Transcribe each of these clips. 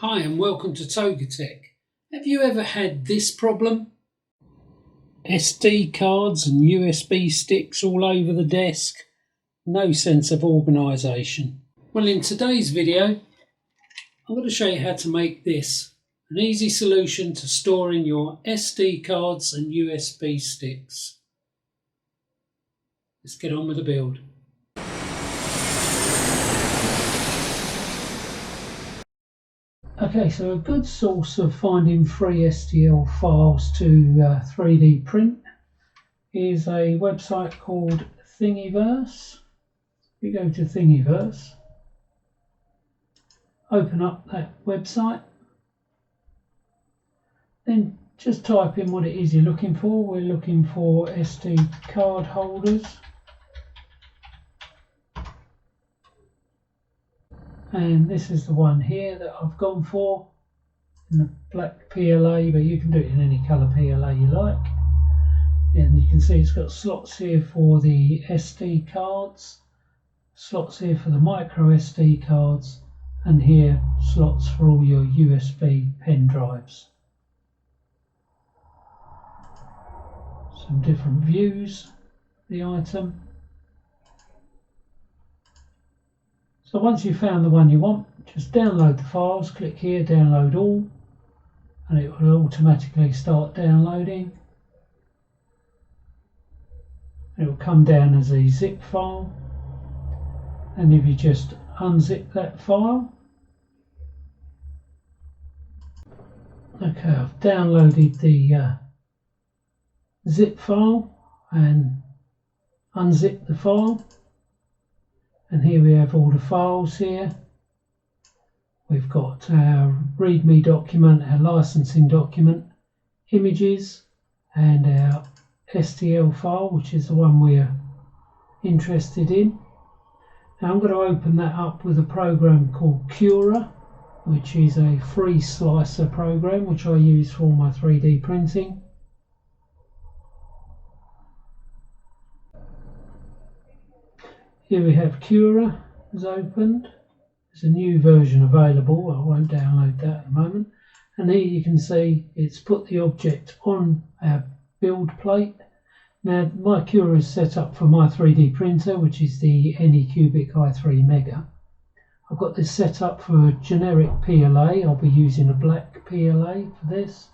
Hi and welcome to TOGAtech. Have you ever had this problem? SD cards and USB sticks all over the desk. No sense of organisation. Well, in today's video, I'm going to show you how to make this an easy solution to storing your SD cards and USB sticks. Let's get on with the build. Okay, so a good source of finding free STL files to 3D print is a website called Thingiverse. We go to Thingiverse, open up that website, then just type in what it is you're looking for. We're looking for SD card holders. And this is the one here that I've gone for in the black PLA, but you can do it in any colour PLA you like. And you can see it's got slots here for the SD cards, slots here for the micro SD cards, and here slots for all your USB pen drives. Some different views of the item. So once you've found the one you want, just download the files, click here, download all, and it will automatically start downloading. It will come down as a zip file, and if you just unzip that file. Okay, I've downloaded the zip file and unzip the file. And here we have all the files here. We've got our README document, our licensing document, images, and our STL file, which is the one we're interested in. Now I'm going to open that up with a program called Cura, which is a free slicer program which I use for all my 3D printing. Here we have Cura is opened. There's a new version available. I won't download that at the moment. And here you can see it's put the object on our build plate. Now my Cura is set up for my 3D printer, which is the Anycubic i3 Mega. I've got this set up for a generic PLA. I'll be using a black PLA for this.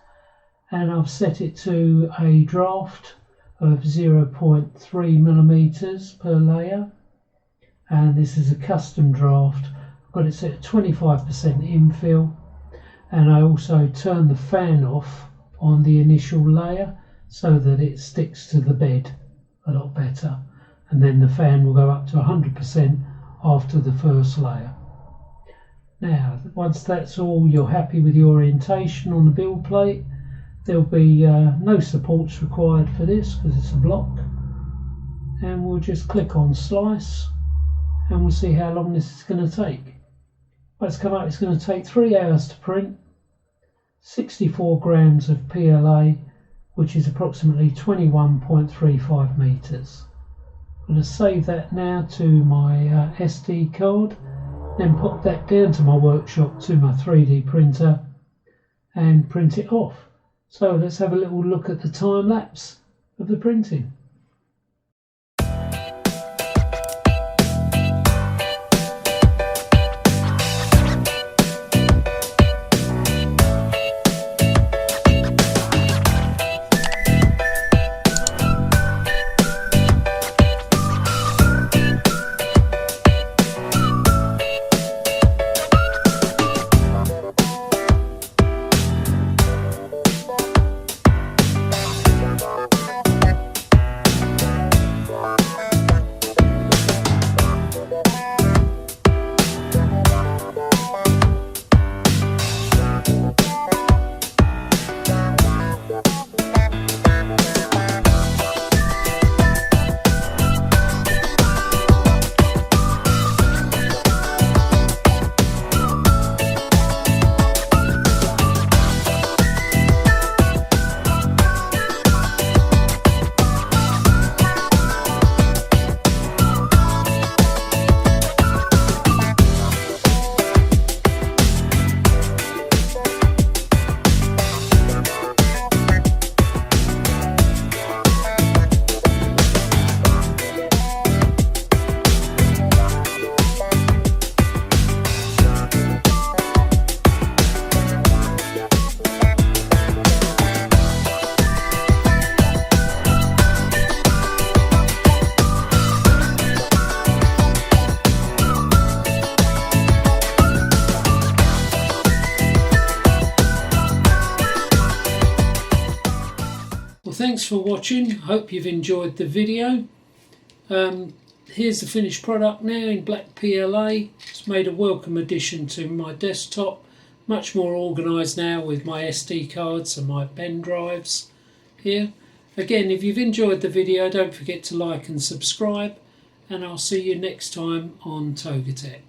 And I've set it to a draft of 0.3 millimeters per layer. And this is a custom draft. I've got it set at 25% infill, and I also turn the fan off on the initial layer so that it sticks to the bed a lot better, and then the fan will go up to 100% after the first layer. Now once that's all, you're happy with the orientation on the build plate. There'll be no supports required for this because it's a block, and we'll just click on slice. And we'll see how long this is going to take. Let's come up, it's going to take 3 hours to print, 64 grams of PLA, which is approximately 21.35 meters. I'm going to save that now to my SD card, then pop that down to my workshop to my 3D printer and print it off. So let's have a little look at the time lapse of the printing. thanks for watching. I hope you've enjoyed the video. Here's the finished product now in black PLA. It's made a welcome addition to my desktop. Much more organised now with my SD cards and my pen drives here. Again, if you've enjoyed the video, don't forget to like and subscribe, and I'll see you next time on TOGAtech.